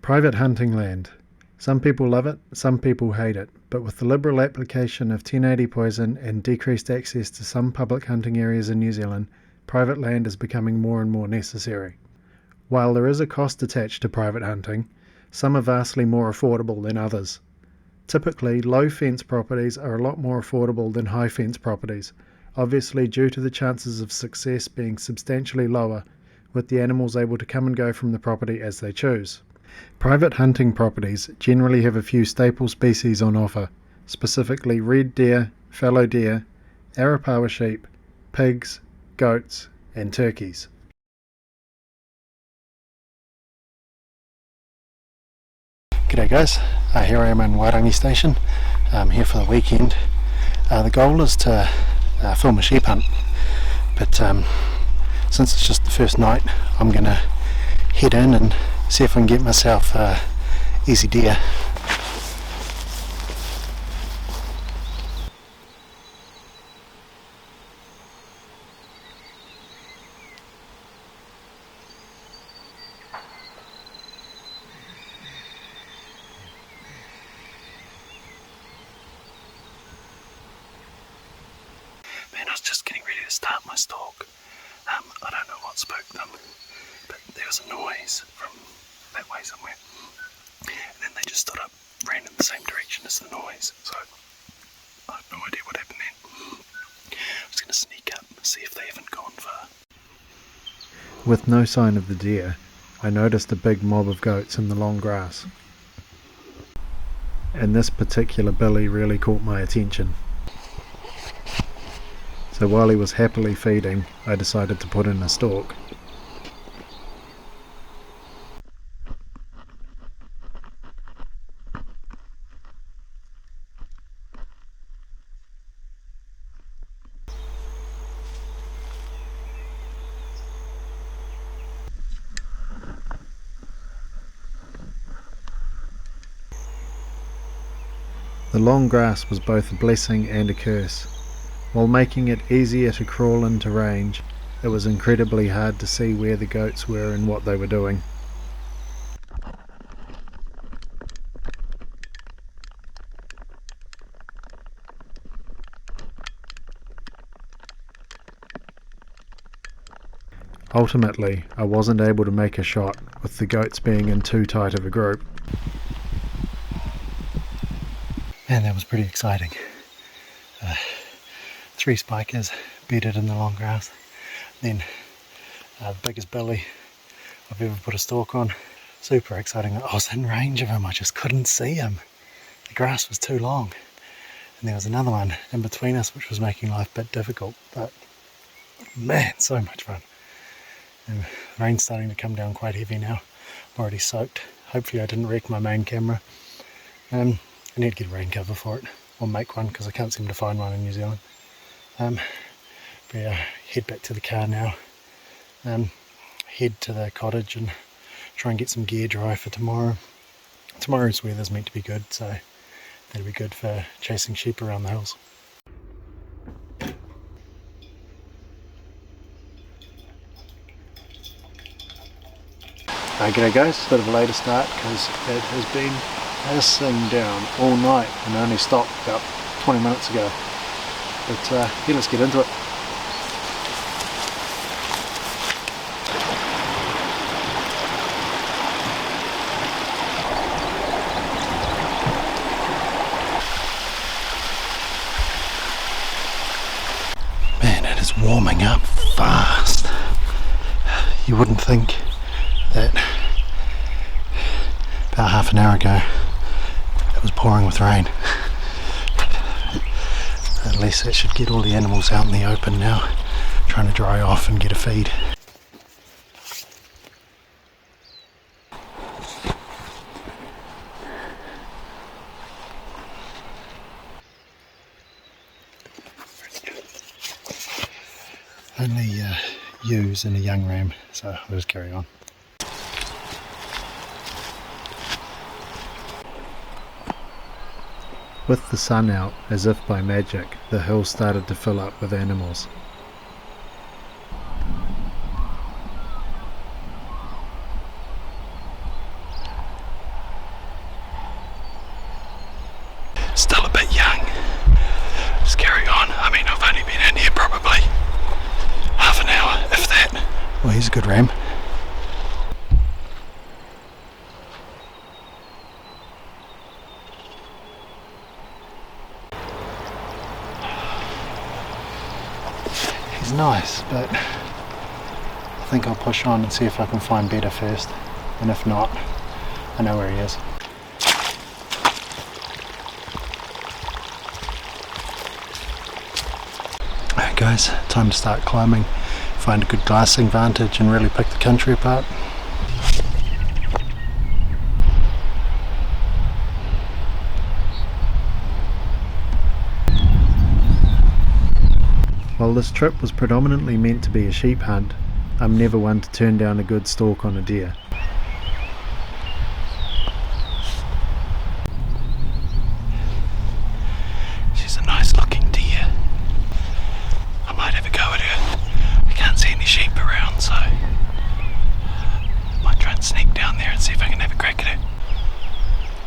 Private hunting land. Some people love it, some people hate it, but with the liberal application of 1080 poison and decreased access to some public hunting areas in New Zealand, private land is becoming more and more necessary. While there is a cost attached to private hunting, some are vastly more affordable than others. Typically, low fence properties are a lot more affordable than high fence properties, obviously due to the chances of success being substantially lower, with the animals able to come and go from the property as they choose. Private hunting properties generally have a few staple species on offer, specifically red deer, fallow deer, Arapawa sheep, pigs, goats, and turkeys. G'day guys, here I am in Wairangi Station. I'm here for the weekend. The goal is to film a sheep hunt, but since it's just the first night, I'm going to head in and see if I can get myself easy deer. Man, I was just getting ready to start my stalk. I don't know what spooked them, but there was a noise from that way somewhere. And then they just stood up, ran in the same direction as the noise. So I have no idea what happened then. I'm just going to sneak up and see if they haven't gone far. With no sign of the deer, I noticed a big mob of goats in the long grass. And this particular billy really caught my attention. So while he was happily feeding, I decided to put in a stalk. The long grass was both a blessing and a curse. While making it easier to crawl into range, it was incredibly hard to see where the goats were and what they were doing. Ultimately, I wasn't able to make a shot, with the goats being in too tight of a group. Man, that was pretty exciting. 3 spikers bedded in the long grass, then the biggest billy I've ever put a stalk on. Super exciting. I was in range of him, I just couldn't see him. The grass was too long. And there was another one in between us which was making life a bit difficult, but man, so much fun. And the rain's starting to come down quite heavy now. I'm already soaked. Hopefully I didn't wreck my main camera. I need to get a rain cover for it, or make one, because I can't seem to find one in New Zealand. But yeah, head back to the car now, head to the cottage and try and get some gear dry for tomorrow. Tomorrow's weather's meant to be good, so that'll be good for chasing sheep around the hills. G'day guys, a bit of a later start because it has been pissing down all night and only stopped about 20 minutes ago. But yeah, let's get into it. Man, it is warming up fast. You wouldn't think that about half an hour ago it was pouring with rain. At least that should get all the animals out in the open now, trying to dry off and get a feed. Only ewes and a young ram, so I'll just carry on. With the sun out, as if by magic, the hill started to fill up with animals. still a bit young. Just carry on. I mean, I've only been in here probably half an hour, if that. Well, he's a good ram. He's nice, but I think I'll push on and see if I can find better first, and if not, I know where he is. Alright guys, time to start climbing, find a good glassing vantage and really pick the country apart. While this trip was predominantly meant to be a sheep hunt, I'm never one to turn down a good stalk on a deer. She's a nice looking deer. I might have a go at her. I can't see any sheep around, so I might try and sneak down there and see if I can have a crack at her.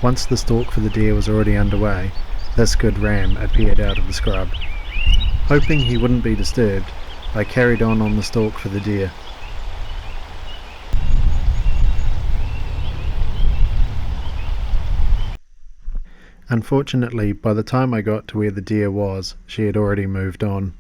Once the stalk for the deer was already underway, this good ram appeared out of the scrub. Hoping he wouldn't be disturbed, I carried on the stalk for the deer. Unfortunately, by the time I got to where the deer was, she had already moved on.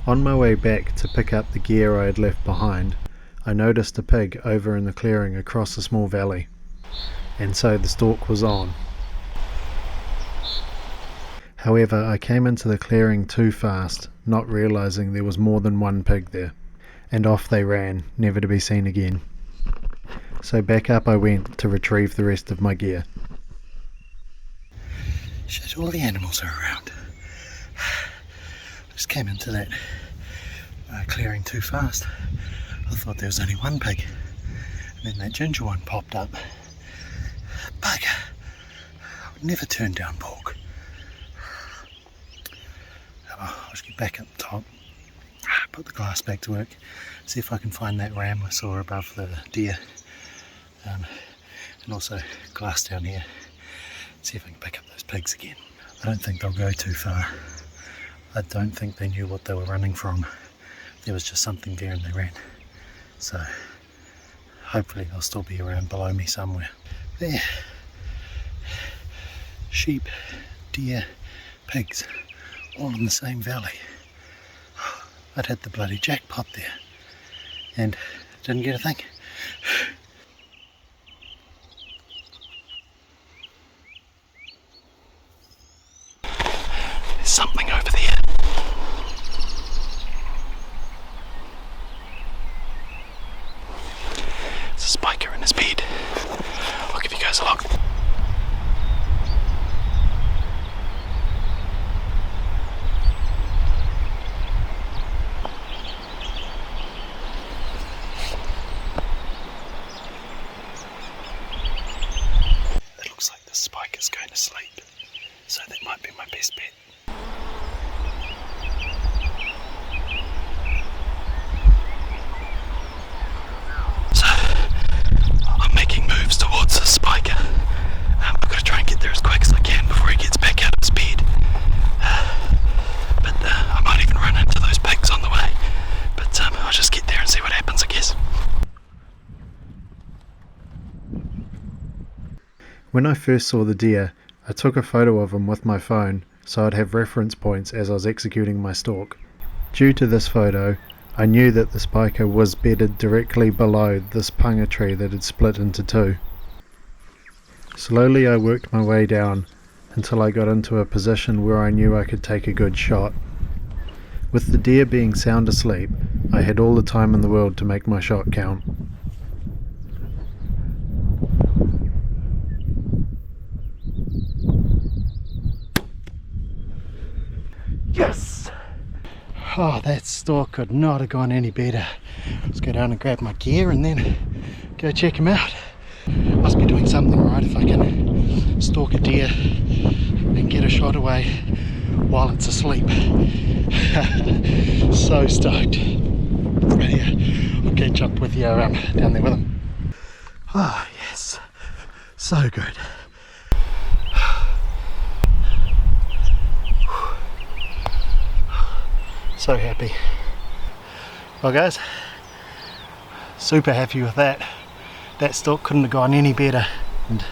On my way back to pick up the gear I had left behind, I noticed a pig over in the clearing across a small valley, and so the stalk was on. However, I came into the clearing too fast, not realizing there was more than one pig there, and off they ran, never to be seen again. So back up I went to retrieve the rest of my gear. Shit, all the animals are around. Just came into that clearing too fast. I thought there was only one pig, and then that ginger one popped up. Bugger! I would never turn down pork. I'll just get back up top, put the glass back to work, see if I can find that ram I saw above the deer, and also glass down here, see if I can pick up those pigs again. I don't think they'll go too far. I don't think they knew what they were running from. There was just something there and they ran. So hopefully they'll still be around below me somewhere. There. Sheep, deer, pigs, all in the same valley. I'd hit the bloody jackpot there and didn't get a thing. There's something over there. There's a spiker in his bed. I'll give you guys a look. It looks like the spiker's going to sleep, so that might be my best bet. Moves towards the spiker. I've got to try and get there as quick as I can before he gets back out of his bed. But I might even run into those pigs on the way. But I'll just get there and see what happens, I guess. When I first saw the deer, I took a photo of him with my phone so I'd have reference points as I was executing my stalk. Due to this photo, I knew that the spiker was bedded directly below this punga tree that had split into two. Slowly I worked my way down until I got into a position where I knew I could take a good shot. With the deer being sound asleep, I had all the time in the world to make my shot count. Yes! Oh, that stalk could not have gone any better. Let's go down and grab my gear and then go check him out. Must be doing something right if I can stalk a deer and get a shot away while it's asleep. So stoked. Right here, I'll catch up with you down there with them. Oh yes, so good. So happy. Well guys, super happy with that. That stalk couldn't have gone any better, and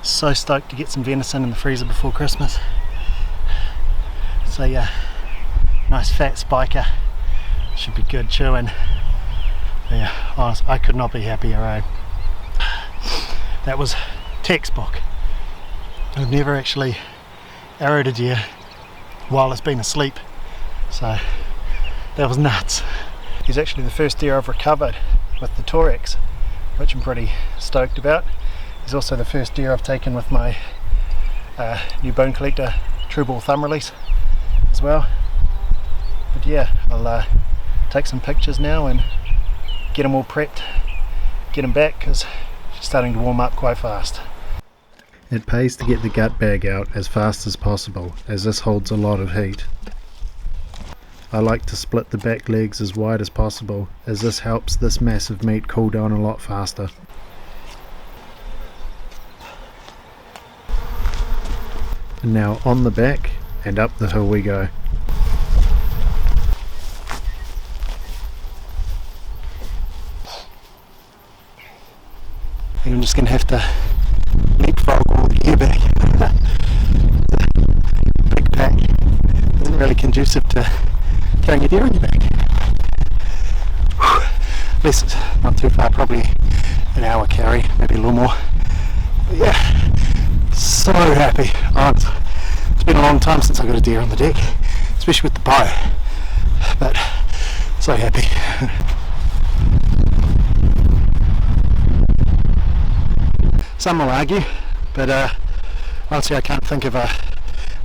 so stoked to get some venison in the freezer before Christmas. So yeah, nice fat spiker, should be good chewing. Yeah, honest, I could not be happier, eh? That was textbook. I've never actually arrowed a deer while it's been asleep, so that was nuts. He's actually the first deer I've recovered with the Torex, which I'm pretty stoked about. He's also the first deer I've taken with my new bone collector true ball thumb release as well. But yeah, I'll take some pictures now and get them all prepped, get them back, because she's starting to warm up quite fast. It pays to get the gut bag out as fast as possible, as this holds a lot of heat. I like to split the back legs as wide as possible, as this helps this massive meat cool down a lot faster. And now on the back and up the hill we go. I think I'm just going to have to leapfrog all the gear back. Big pack isn't really conducive to carrying a deer on your back. At least it's not too far, probably an hour carry, maybe a little more. But yeah, so happy. Oh, it's been a long time since I got a deer on the deck, especially with the bow. But so happy. Some will argue, but honestly I can't think of a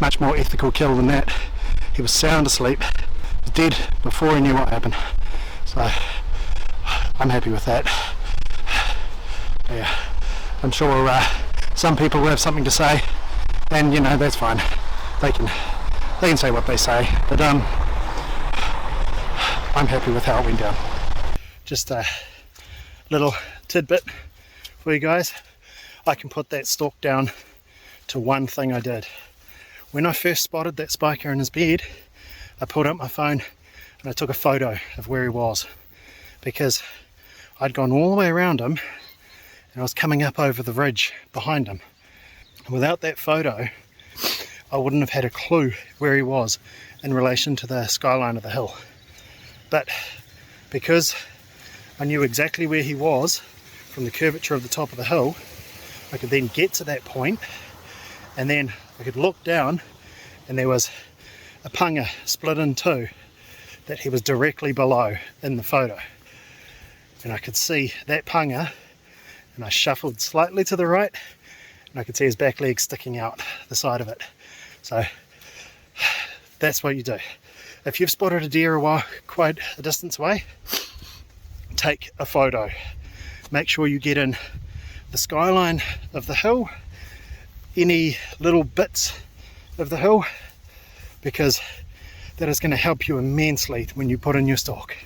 much more ethical kill than that. He was sound asleep, was dead before he knew what happened, so I'm happy with that. Yeah, I'm sure some people will have something to say, and you know, that's fine. They can say what they say, but I'm happy with how it went down. Just a little tidbit for you guys. I can put that stalk down to one thing I did. When I first spotted that spiker in his bed, I pulled up my phone and I took a photo of where he was, because I'd gone all the way around him and I was coming up over the ridge behind him. And without that photo, I wouldn't have had a clue where he was in relation to the skyline of the hill. But because I knew exactly where he was from the curvature of the top of the hill, I could then get to that point, and then I could look down and there was a punga split in two that he was directly below in the photo. And I could see that punga, and I shuffled slightly to the right and I could see his back leg sticking out the side of it. So that's what you do. If you've spotted a deer quite a distance away, take a photo. Make sure you get in the skyline of the hill, any little bits of the hill, because that is going to help you immensely when you put in your stalk.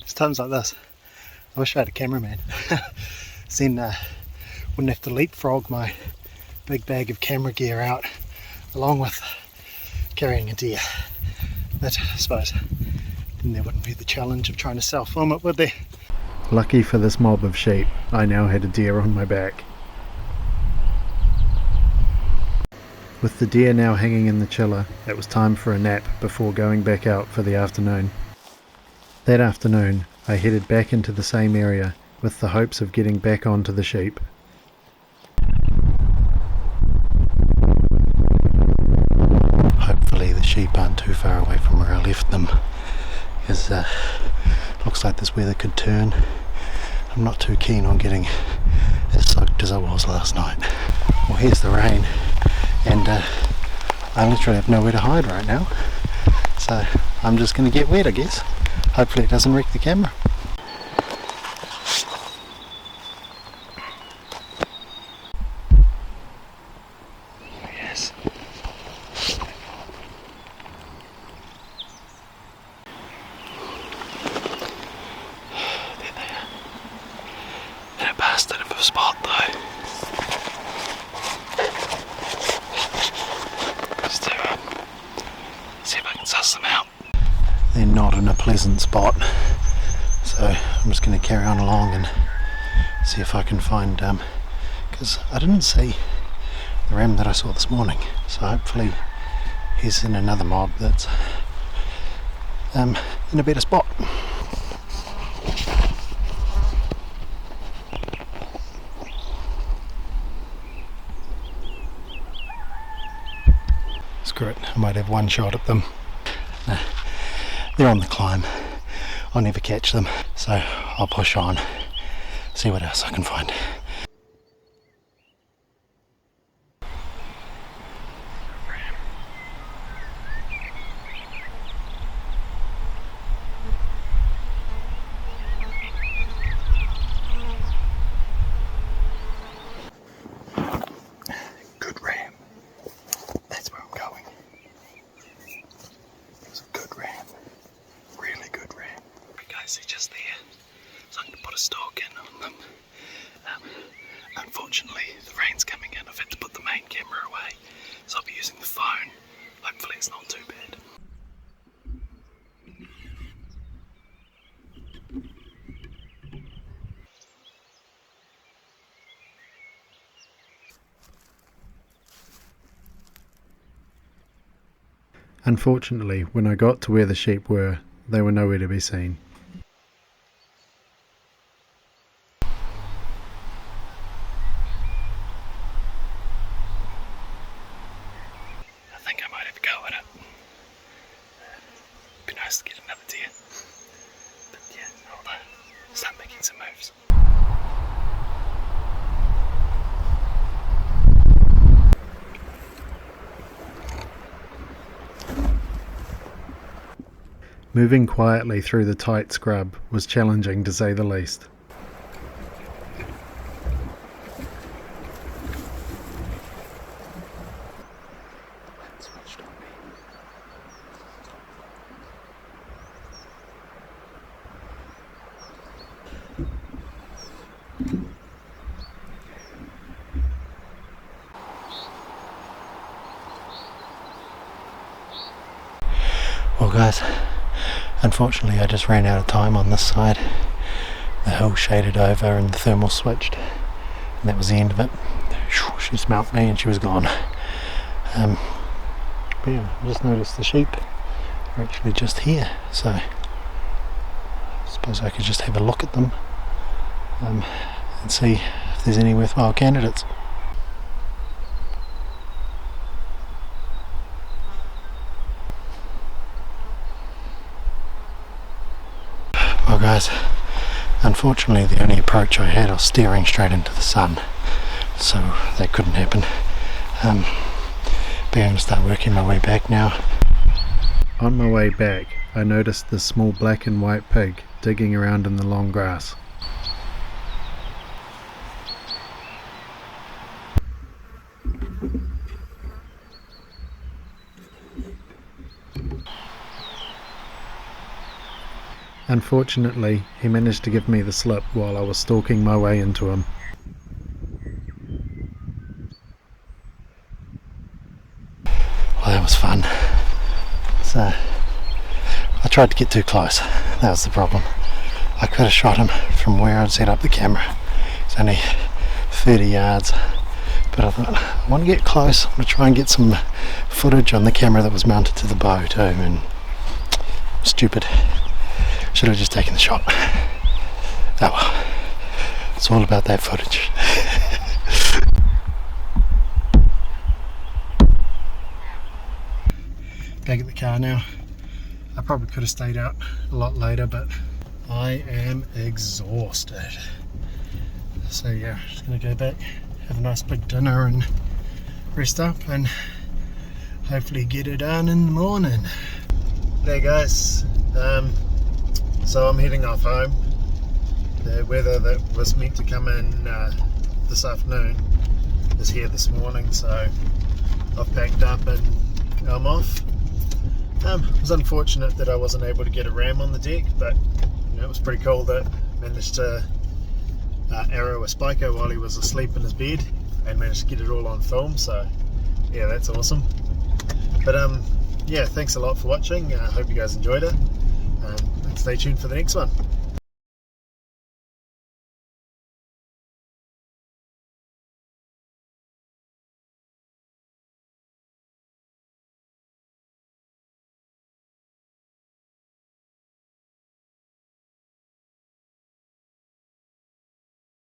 It's times like this I wish I had a cameraman. Then wouldn't have to leapfrog my big bag of camera gear out along with carrying a deer. But I suppose then there wouldn't be the challenge of trying to self-film it, would there? Lucky for this mob of sheep, I now had a deer on my back. With the deer now hanging in the chiller, it was time for a nap before going back out for the afternoon. That afternoon, I headed back into the same area with the hopes of getting back onto the sheep. Hopefully the sheep aren't too far away from where I left them, because looks like this weather could turn. I'm not too keen on getting as soaked as I was last night. Well, here's the rain, and I literally have nowhere to hide right now, so I'm just going to get wet, I guess. Hopefully it doesn't wreck the camera. not in a pleasant spot, so I'm just going to carry on along and see if I can find, because I didn't see the ram that I saw this morning, so hopefully he's in another mob that's in a better spot. Screw it, I might have one shot at them. They're on the climb, I'll never catch them, so I'll push on, see what else I can find. Good ram. That's where I'm going. It's a good ram. Really good ram. You guys see just there. So I'm going to put a stalk in on them. Unfortunately, the rain's coming in. I've had to put the main camera away. So I'll be using the phone. Hopefully it's not too bad. Unfortunately, when I got to where the sheep were, they were nowhere to be seen. I think I might have a go at it. Be nice to get another deer. But yeah, I'll start making some moves. Moving quietly through the tight scrub was challenging to say the least. Well guys, unfortunately I just ran out of time on this side. The hill shaded over and the thermal switched, and that was the end of it. She smelt me and she was gone. But yeah, I just noticed the sheep are actually just here, so I suppose I could just have a look at them and see if there's any worthwhile candidates. Well guys, unfortunately the only approach I had was steering straight into the sun, so that couldn't happen. But I'm going to start working my way back now. On my way back, I noticed this small black and white pig digging around in the long grass. Unfortunately, he managed to give me the slip while I was stalking my way into him. Well, that was fun. So, I tried to get too close. That was the problem. I could have shot him from where I'd set up the camera. It's only 30 yards. But I thought, I want to get close. I'm going to try and get some footage on the camera that was mounted to the bow too. And stupid. Should have just taken the shot. Oh well. It's all about that footage. Back at the car now. I probably could have stayed out a lot later, but I am exhausted. So yeah, just gonna go back, have a nice big dinner and rest up and hopefully get it done in the morning. There guys, so I'm heading off home. The weather that was meant to come in this afternoon is here this morning, so I've packed up and I'm off. It was unfortunate that I wasn't able to get a ram on the deck, but you know, it was pretty cool that I managed to arrow a spiker while he was asleep in his bed and managed to get it all on film, so yeah, that's awesome. But yeah, thanks a lot for watching. I hope you guys enjoyed it. And stay tuned for the next one.